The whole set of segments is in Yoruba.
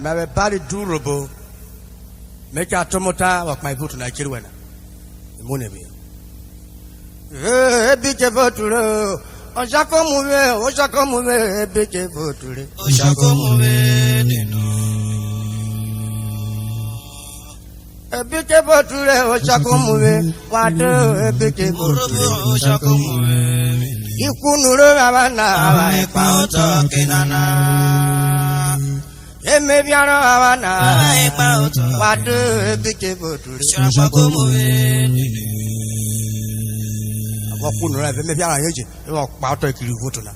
Mary Barry Urhobo. Make a tomota of my vote in Nigeria. Monevi. Big vote. Oshakomuwe, big vote. A big vote, Oshakomuwe, what a big vote. You couldn't Havana, Kinana. E maybe Havana, what a big vote. What couldn't have maybe I agent, or part of you vote on that.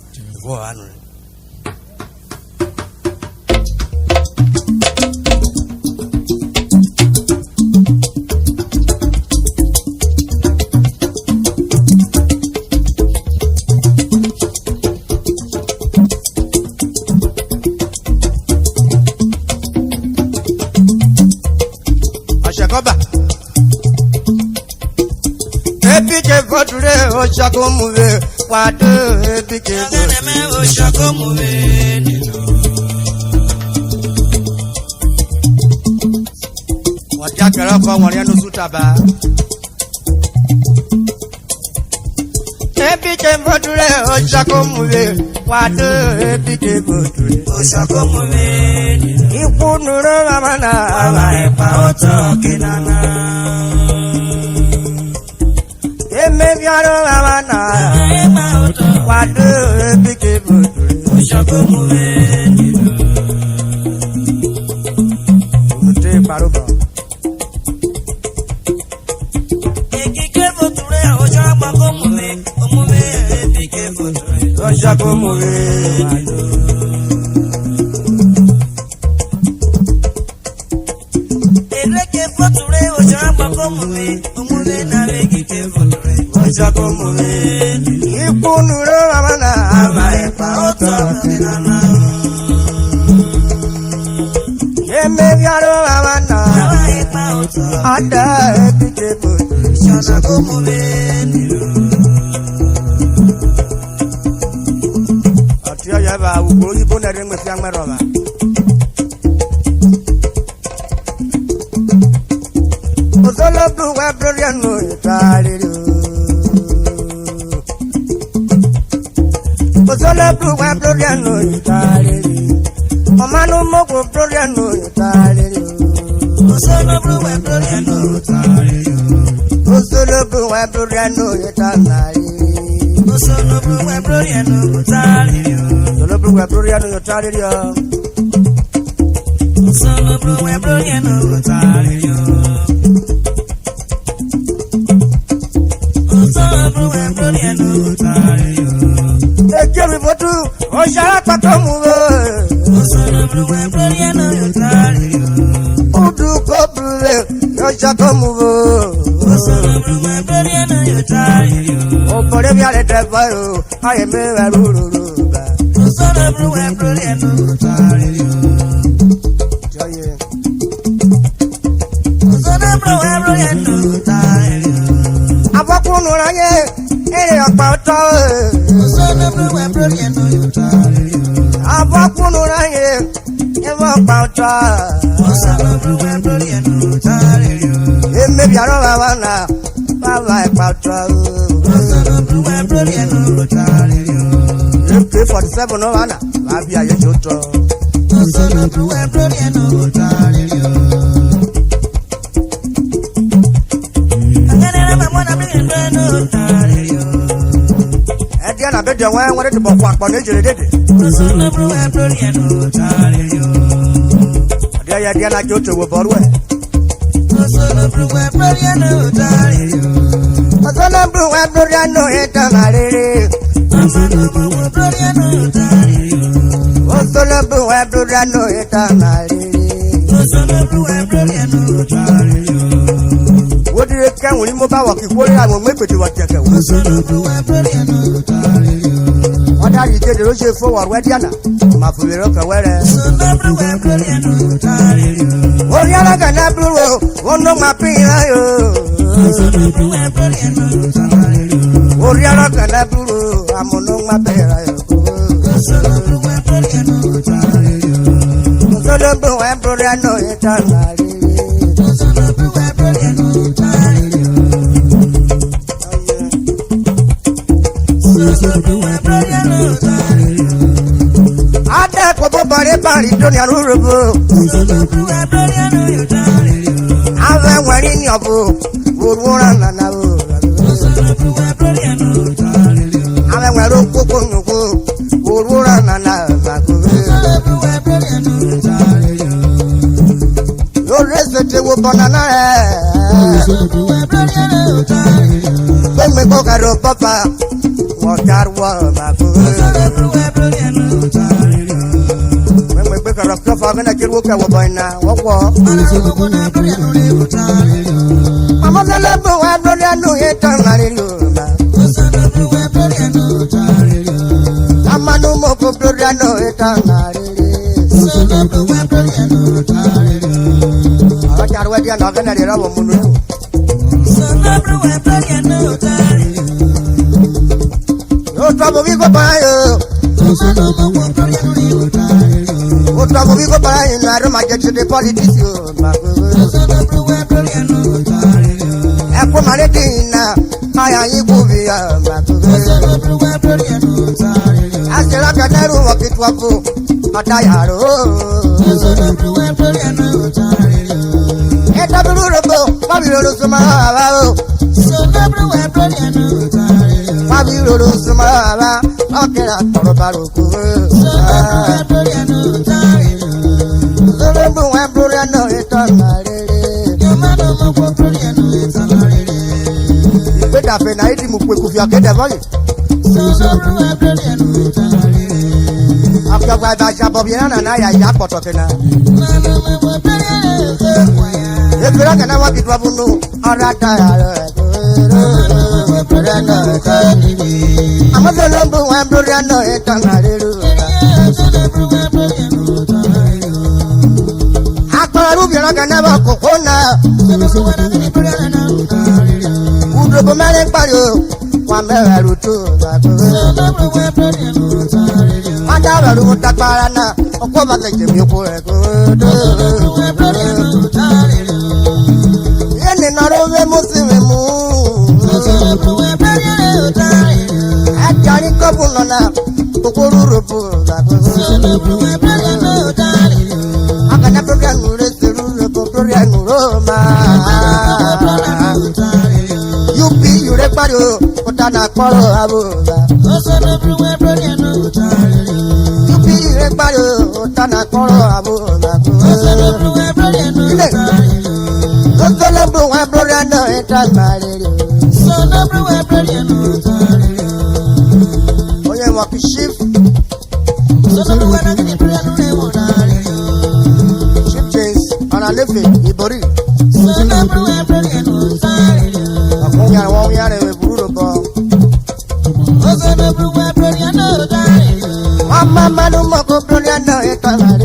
Epike voture oshakomuwe wado epike voture oshakomuwe wajakara kwa wariano sutaba epike voture oshakomuwe wado epike voture oshakomuwe ikunuro amana abaepa oto kinana maybe I don't have what do big Ipunuro amana abaepa oto kinana Yemeviaro amana abaepa oto ada epike voture oshakomuwe Atia yaba ugori bonere ngwe amweroba Ozolo bluwe broriano italiru Ozolo bluwe broriano italiru Omanu mogo broriano italiru Ozolo bluwe broriano italiru Ozolo bluwe broriano italiru Ozolo bluwe broriano italiru Ozolo bluwe broriano italiru Ozolo bluwe broriano italiru Ejemi votu oshara patomuwe Udu kobrule oshakomuwe Opore viale devayo ayeme verururuba Abakunu ranye ere ọ̀pọ̀tọ́ Abakunu ranye ere ọ̀pọ̀tọ́ Emebi arọ bàbá na bàbá ìpàtọ́ AK-47 náà wà náà bàbí ayé tó tọ́ Ẹ̀díẹ̀ náà bẹ́ẹ̀ jẹ́ wọ́n ti bọ̀ fún àpọ̀ ní ìjìnlẹ̀ dédé. Ẹ̀díẹ̀ náà jẹ́ ó ti wò bọ́rú ẹ̀. Ọ̀sọ́nàbùrù ẹ̀bùrẹ́nù ìtàn àrèrè. Ọ̀sọ́nàbùrù ẹ̀bùrẹ́nù ìtàn àrèrè. Wodire kẹ́hùn ní mo bá wọ̀ kí wórí àwọn mẹ́pẹ̀tì wọ̀ jẹ̀kẹ̀ wọ̀. Ọ̀dà yìí kéde ló ṣe fún wọ̀rọ̀ ẹ̀díànà, màá fòlè rọ́kẹ̀ wẹ́rẹ́. Orí alágànnà búrò, wọ́n ló máa pín in ayò. Orí alágànnà búrò, àmọ́ ló máa bẹ̀rẹ̀ ayò. solo bro and brother no eternal. Solo bro and brother no eternal. Solo bro and brother no eternal. Ada ko bo bare bari to ni Urhobo. Solo bro and brother no eternal. Ave wari ni obo. Wora na na o. Solo bro and brother no eternal. Ave wari ko nuko. Wora na na ba ko. Te wo banana when me go caro papa what car wa ma go when me go caro papa gonna get wo ka wo bana wo mama na la bo wa bro ya no e tan na ri lo ma mama no mo ko bro ya no e tan na ri Carwa dia nak kena dia rawa munu. Yo trouble we go by yo. Oh trouble we go by you. I don't get to the politics yo. Eko maretina, aya iguvia. Asela kanaru wakitwapo, atayaro. Urhobo, Babylon Sumara, so never went Babylon Sumara, okay, Baruku, so never went Brodian, no, it's on my but I've been eating with your get a voice. So never went Brodian, after I got Jabobian and I got Potokena. If you don't know what it was, no, I'm not tired. I'm a number one brother, no, it's not. I can't you like I never go home now. Urhobo man, one better to I never would that parana, or come and take me for a good. Not over Muslim at Johnny Copulana, Okoro, I can never get the Roma. You be your reparo, but I'm not for you be reparo, but I'm not for Solo bro and brother no eternal marriage. Solo bro and brother no eternal. Oh yeah, what is shift? Solo bro and brother no eternal. Shift chains on a leafy, Ibori. Solo bro and brother no eternal. One year with Urhobo. Solo bro and brother no eternal. Mama no more brother no eternal.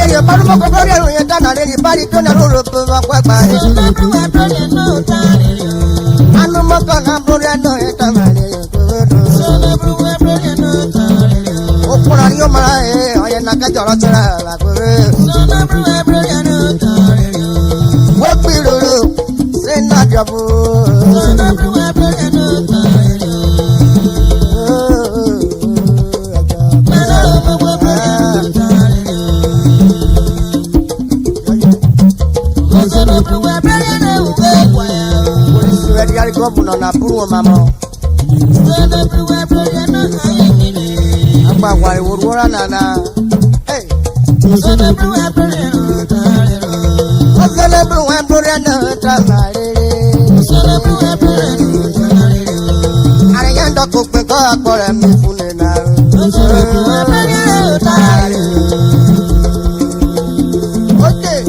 Your Palma Korea, you done a lady body to the Urhobo. I no more than a brother, no, it's a man. Open on your mind, I am not a what will you do? Say not your governor na puru mama. Agba wa iwora nana. Hey. Osele bru wa brother na tamare. Are yando ko pe ko akore mi fune na. Okay.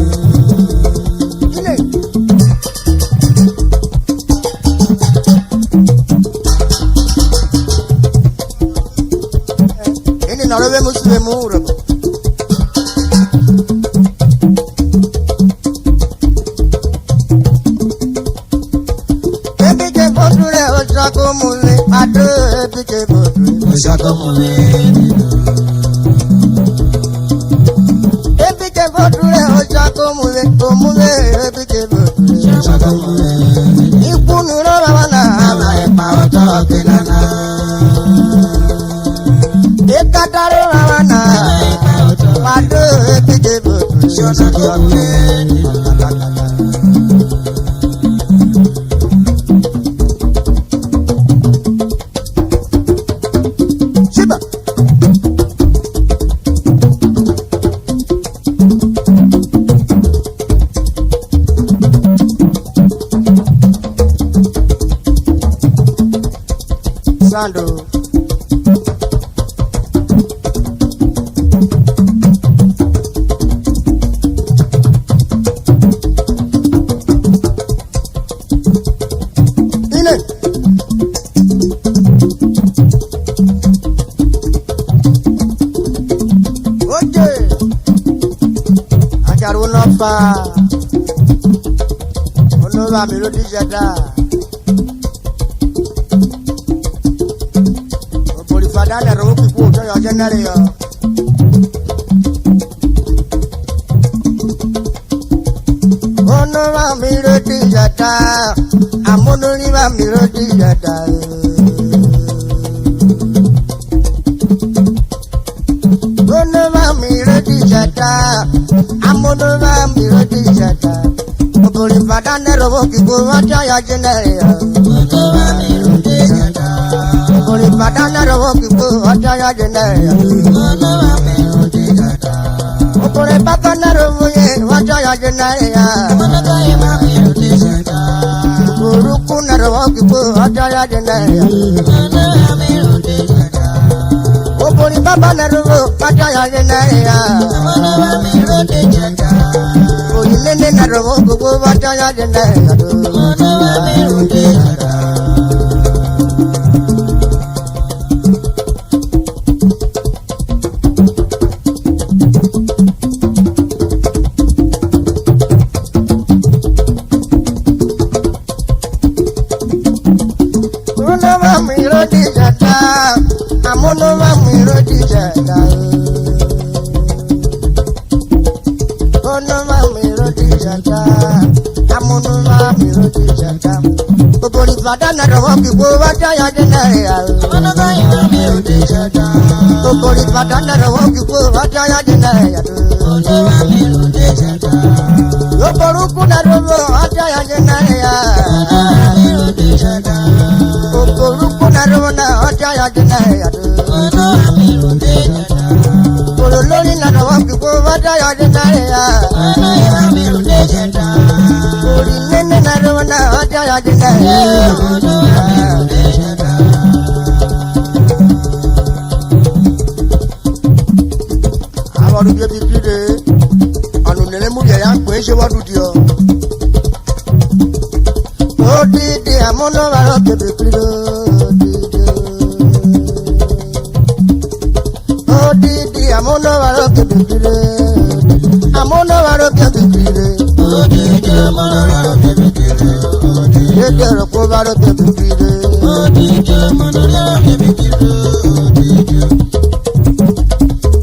No lo vemos de muro. Baby que posture o saco mule, ado baby que posture o saco mule. Ikunu Ravana, Ekataru Ravana, Padu Epidebu, Shiba. Sando. Ine. Oje. Ajaru nofa. Olúwa mi ló di jẹta. Padana ro ki ku to yo jenare yo ono wa mi ro ti jata amono ni wa mi ro ti jata ono wa mi ro ti jata amono wa mi ro ti jata obori padana ro ki ku wa to yo jenare yo ono wa mi ro ti jata Kori padana ro kipo ajaya jenaya. Olawa me odijata. Kori padana ro ye ajaya jenaya. Olawa me odijata. Kuruku na ro kipo ajaya jenaya. Olawa me odijata. Kori padana ro ajaya jenaya. Olawa me odijata. Kori nene na ro kipo ajaya jenaya. Olawa me odijata. Amono mi ro di jata. Ono ma mi ro di jata. Amono ma mi ro di jata. Obori padana ro ki bo wa jaya jenaya. Ono ma mi ro di jata. Obori padana ro ki bo wa jaya jenaya. Ono ma mi ro di jata. Oboru kuna ro wa jaya jenaya. Ono ma mi ro di jata. Oboru kuna ro na wa jaya jenaya. Olórí lànà wọn kí kó bá dáyà dé náírà yá. Ọlọ́yà mi ò dé jẹta. Orí nínú náírà wọn náà wọ́n dáyà dé náírà yá. Ọlọ́yà mi ò dé jẹta. Àwọn ọdún bíi ebi kíde ọ̀nà nílẹ̀ mú yẹ̀yà pé ṣé wọ́n dùn di ọ. Odidi àmúnáwárọ̀ kébé kíde. Odidi amono waro kebikire. Amono waro kebikire. Odidi amono waro kebikire. Odidi roko waro kebikire. Odidi amono waro kebikire.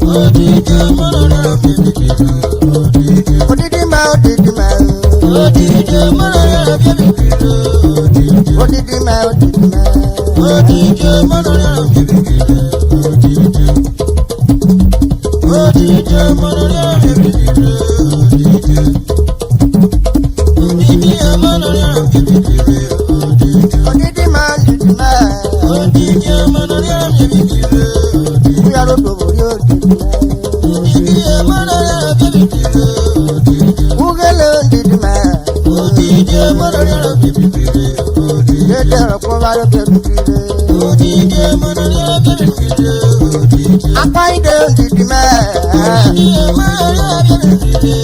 Odidi amono waro kebikire. Odidi ma odidi ma. Odidi amono waro kebikire. Odidi ma odidi ma. Odidi amono waro kebikire. Odidi amono waro kebikire. Odidi amono waro kebikire. Odidi ma odidi ma. Odidi amono waro kebikire. Oya ro do bori odidi ma. Odidi amono waro kebikire. Ugele odidi ma. Odidi amono waro kebikire. Odidi roko waro kebikire. Odidi amono waro kebikire. Apaide odidi ma. Odidi amono waro kebikire.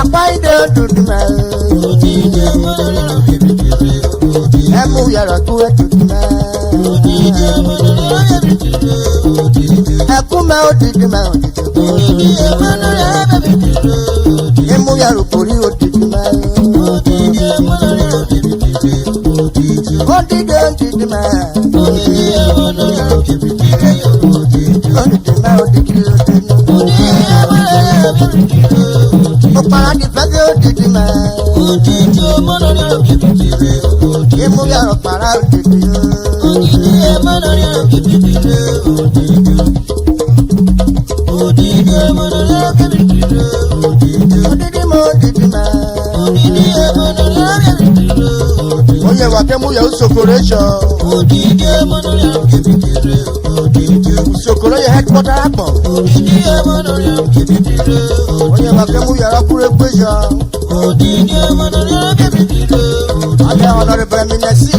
Apaide odidi ma. Odidi amono waro kebikire. Emu yara ku odidi ma. Odidi amono waro kebikire. Ekume odidi ma. Odidi amono waro kebikire. Emu yara kori odidi ma. Odidi amono waro kebikire. Odidi odidi ma. Odidi amono waro kebikire. Odidi ma odidi odidi. Odidi amono waro kebikire. Okpara di fẹ́fẹ́ odidi mẹ́. Odidi ọmọ lórí ọ̀rọ̀ bíbí rẹ̀ odidi. Imú yàrá okpara odidi. Odidi ọmọ lórí ọ̀rọ̀ bíbí rẹ̀ odidi. Odidi ọmọ lórí ọ̀rọ̀ bíbí rẹ̀ odidi. Odidi mọ odidi mẹ́. Odidi ọmọ lórí ọ̀rọ̀ bíbí rẹ̀ odidi. Onye wa kemu ya usokoro ejo. Odidi ọmọ lórí ọ̀rọ̀ bíbí rẹ̀ odidi. Usokoro ye headquarter akpọ. Odidi ọmọ lórí ọ̀rọ̀ bíbí rẹ̀ odidi. Onye wa kemu yàrá kúrò ekpejo. Odidi ọmọ lórí ọ̀rọ̀ bíbí rẹ̀ odidi. Alẹ́ honorable Eminesi.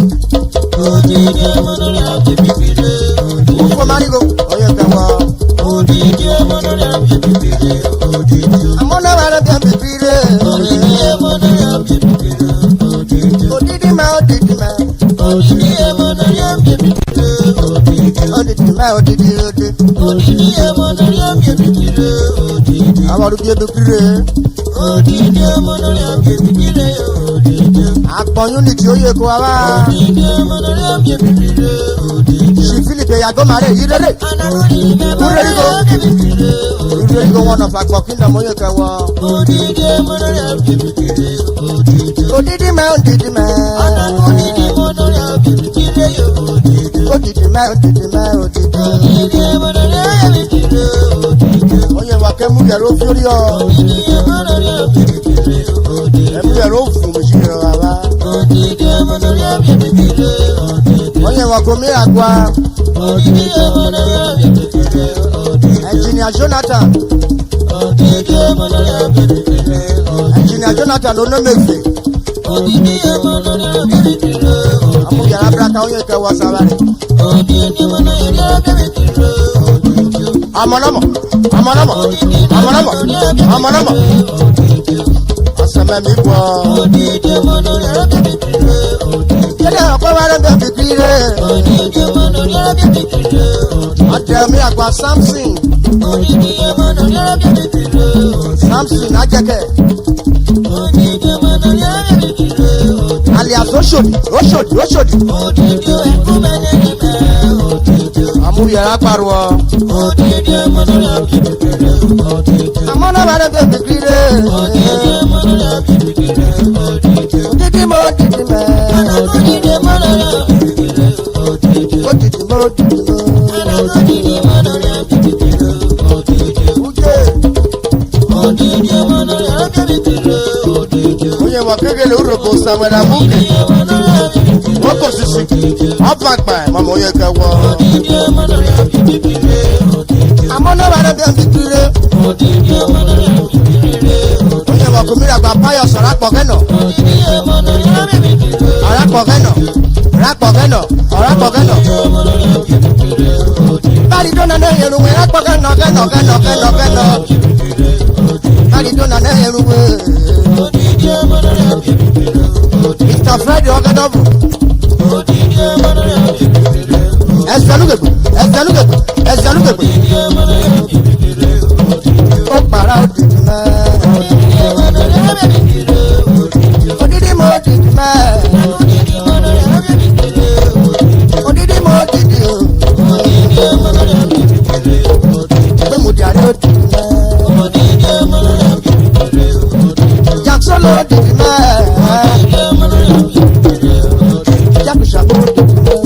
Odidi ọmọ lórí ọ̀rọ̀ bíbí rẹ̀ odidi. Ufo Marigo. Onye kẹwọ. Odidi ọmọ lórí ọ̀rọ̀ bíbí rẹ̀ odidi. Amọ́nà wàrà bí abibí rẹ̀. Odidi ọmọ lórí ọ̀rọ̀ bíbí rẹ̀ odidi. Odidi mẹ́ odidi mẹ́. Odidi ọmọ lórí ọ̀rọ̀ bíbí rẹ̀ odidi. Odidi mẹ́ odidi odi. Odidi ọmọ lórí ọ̀rọ̀ bíbí rẹ̀ odidi. Àwọn olùbí ebibí rẹ̀. Odidi ọmọ lórí ọ̀rọ̀ bíbí rẹ̀ odidi. Àpọ̀ unity oyè kó wa wá. Odidi ọmọ lórí ọ̀rọ̀ bíbí rẹ̀ odidi. Si Philippe Yago Mare yí rere. Urhobo. Urhobo one of Akpọ̀ kingdom oyè kẹwọ. Odidi ọmọ lórí ọ̀rọ̀ bíbí rẹ̀ odidi. Odidi mẹ́ odidi mẹ́. Odidi ọmọ lórí ọ̀rọ̀ bíbí rẹ̀ odidi. Odidi mẹ́ odidi mẹ́ odidi. Odidi ọmọ lórí ọ̀rọ̀ bíbí rẹ̀ odidi. Oyè wa kẹ́mu yẹ̀rọ fúri ọ. Odidi ọmọ lórí ọ̀rọ̀ bíbí rẹ̀ odidi. Ẹ̀mu yẹ̀rọ fún mi sí yẹ̀rọ wa wá. Odidi ọmọ lórí ọ̀rọ̀ bíbí rẹ̀ odidi. Oyè wa kò mí àgbà. Odidi ọmọ lórí ọ̀rọ̀ bíbí rẹ̀ odidi. Engineer Jonathan. Odidi ọmọ lórí ọ̀rọ̀ bíbí rẹ̀ odidi. Engineer Jonathan Onomefe. Odidi ọmọ lórí ọ̀rọ̀ bíbí rẹ̀ odidi. Amu yàrá brata oyè kẹwọ sábàrì. Odidi ọmọ lórí ọ̀rọ̀ bíbí rẹ̀ odidi. Amọ̀nàmọ̀ amọ̀nàmọ̀ amọ̀nàmọ̀ amọ̀nàmọ̀. Ọ̀sẹ̀mẹ̀ mi bọ̀. Odidi ọmọ lórí ọ̀rọ̀ bíbí rẹ̀ odidi. Yẹ́dẹ̀ ọ̀pẹ́ wa rẹ̀ bẹ̀ bìbí rẹ̀. Odidi ọmọ lórí ọ̀rọ̀ bíbí rẹ̀ odidi. Ọ̀dẹ̀mí àgbà Samson. Odidi ọmọ lórí ọ̀rọ̀ bíbí rẹ̀ odidi. Samson Ajẹ́kẹ̀. Odidi ọmọ lórí ọ̀rọ̀ bíbí rẹ̀ odidi. Alias Oshodi Oshodi Oshodi. Odidi ẹ̀kú mẹ́lẹ́rì mẹ́ odidi. Amu yàrá pariwo. Odidi ọmọ lórí ọ̀rọ̀ bíbí rẹ̀ odidi. Amọ̀nàmọ̀ rẹ̀ bẹ̀ bìbí rẹ̀. Odidi ọmọ lórí ọ̀rọ̀ bíbí rẹ̀ odidi. Odidi mọ̀ odidi mẹ́. Odidi ọmọ lórí ọ̀rọ̀ bíbí rẹ̀ odidi. Odidi mọ̀ odidi mọ̀. Odidi ọmọ lórí ọ̀rọ̀ bíbí rẹ̀ odidi. Uje. Odidi ọmọ lórí ọ̀rọ̀ bíbí rẹ̀ odidi. Onye wa kegele Urhobo Samuel Amuke. Ọmọ lórí ọ̀rọ̀ bíbí rẹ̀ Wọ́n kò sisi. Ọ̀pọ̀ àgbà ẹ̀ mọ̀mọ́ oyè kẹwọ. odidi ọmọ lórí ọ̀rọ̀ bíbí rẹ̀ odidi. Amọ̀nàmọ̀ rẹ̀ bẹ̀ bìbí rẹ̀. Odidi ọmọ lórí ọ̀rọ̀ bíbí rẹ̀ odidi. Onye wa kò mí àgbà Pius Ọ̀rápọ̀kẹ́nà. Odidi ọmọ lórí ọ̀rọ̀ bíbí rẹ̀ Ọ̀rápọ̀kẹ́nà. Ọ̀rápọ̀kẹ́nà. Ọ̀rápọ̀kẹ́nà. ọmọ lórí ọ̀rọ̀ bíbí rẹ̀ odidi. Báyìí dọ́nà náà yẹ̀rù wẹ̀ Ọ̀rápọ̀kẹ́nà kẹ́nà kẹ́nà kẹ́nà kẹ́nà. Báyìí dọ́nà náà yẹ̀rù wẹ̀. Odidi ọmọ lórí ọ̀rọ̀ bíbí rẹ̀ odidi. Mr. Fred Ọ̀gẹ́dọ̀bù. Odidi ọmọ lórí ọ̀rọ̀ bíbí rẹ̀ odidi. Ẹ̀sẹ̀lúgẹ̀gbẹ̀ Ẹ̀sẹ̀lúgẹ̀gbẹ̀ Ẹ̀sẹ̀lúgẹ̀gbẹ̀. Odidi ọmọ lórí ọ̀rọ̀ bíbí rẹ̀ odidi. Ó para odidi mẹ́. Odidi ọmọ lórí ọ̀rọ̀ bíbí rẹ̀ odidi. Odidi mọ̀ odidi mẹ́. Odidi ọmọ lórí ọ̀rọ̀ bíbí rẹ̀ odidi. Odidi mọ̀ odidi o. Odidi ọmọ lórí ọ̀rọ̀ bíbí rẹ̀ odidi. Pé mo jàre odidi mẹ́. Odidi ọmọ lórí ọ̀rọ̀ bíbí rẹ̀ odidi. Jackson ló odidi mẹ́. Odidi ọmọ lórí ọ̀rọ̀ bíbí rẹ̀ odidi. Jákèjádò odidi mẹ́.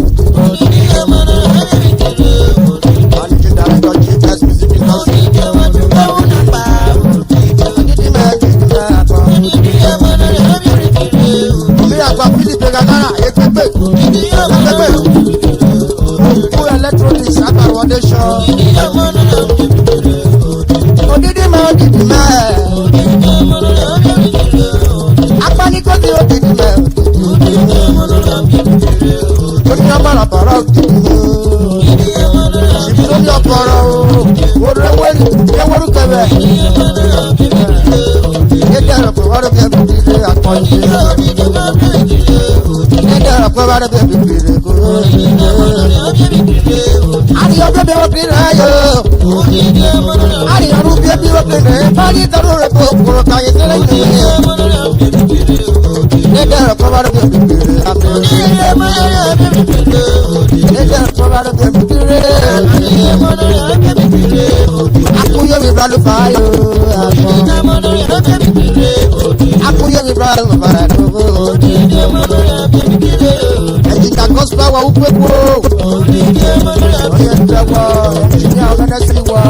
Odidi ọmọ lórí ọ̀rọ̀ bíbí rẹ̀ odidi. Managing director JPS Music Industry. Odidi ọmọ lórí ọ̀rọ̀ bíbí rẹ̀ odidi. Odidi mẹ́ odidi mẹ́ àgbọ̀. Odidi ọmọ lórí ọ̀rọ̀ bíbí rẹ̀ odidi. Omi àgbà Philip Gagara Ekpekpe. Odidi ọmọ lórí ọ̀rọ̀ bíbí rẹ̀ odidi. Full electronics Agbára Foundation. Odidi ọmọ lórí ọ̀rọ̀ bíbí rẹ̀ odidi. Odidi mẹ́ odidi mẹ́. Odidi ọmọ lórí ọ̀rọ̀ bíbí rẹ̀ odidi. Apanikoti odidi mẹ́. Odidi ọmọ lórí ọ̀rọ̀ bíbí rẹ̀ odidi. Oní ọ̀bàràbàrà odidi mẹ́. Odidi ọmọ lórí ọ̀rọ̀ bíbí Ṣìbí lórí ọ̀pọ̀rọ̀ o. Orí ewéru ewéru kẹwẹ́. Odidi ọmọ lórí ọ̀rọ̀ bíbí rẹ̀ odidi. Dédé ẹ̀rọ pé wọ́n rẹ̀ bí ẹbí bìrì àpọ̀jù. Odidi ọmọ bíbí rẹ̀ odidi. Dédé ẹ̀rọ pé wọ́n rẹ̀ bí ẹbí bìrì kò. Odidi ọmọ lórí ọ̀rọ̀ bíbí rẹ̀ odidi. Àríyọ̀ bẹ́ẹ̀ bẹ́ẹ̀ bí rẹ̀ yọ. Odidi ọmọ lórí ọ̀rọ̀ Àríyọ̀ rú bí ẹbí wọ́n bí rẹ̀. Báyìí tọ́lú rẹ̀ kò kúrò káyé tẹ́lẹ̀ Odidi yìí. ọmọ lórí ọ̀rọ̀ bíbí rẹ̀ odidi. Dédé ẹ̀rọ pé wọ́n rẹ̀ bí ẹbí bìrì àpọ̀jù. Odidi ọmọ lórí ọ̀rọ̀ bíbí rẹ̀ odidi. Dédé ẹ̀rọ pé wọ́n rẹ̀ bí ẹbí bìrì. Odidi ọmọ lórí ọ̀rọ̀ bíbí rẹ̀ odidi. Akúnyé mi bá ló fà á yọ. Odidi ọmọ lórí ọ̀rọ̀ bíbí hear me, brother, but I gospel wa ukwe ko oye ndawa ya ngana siwa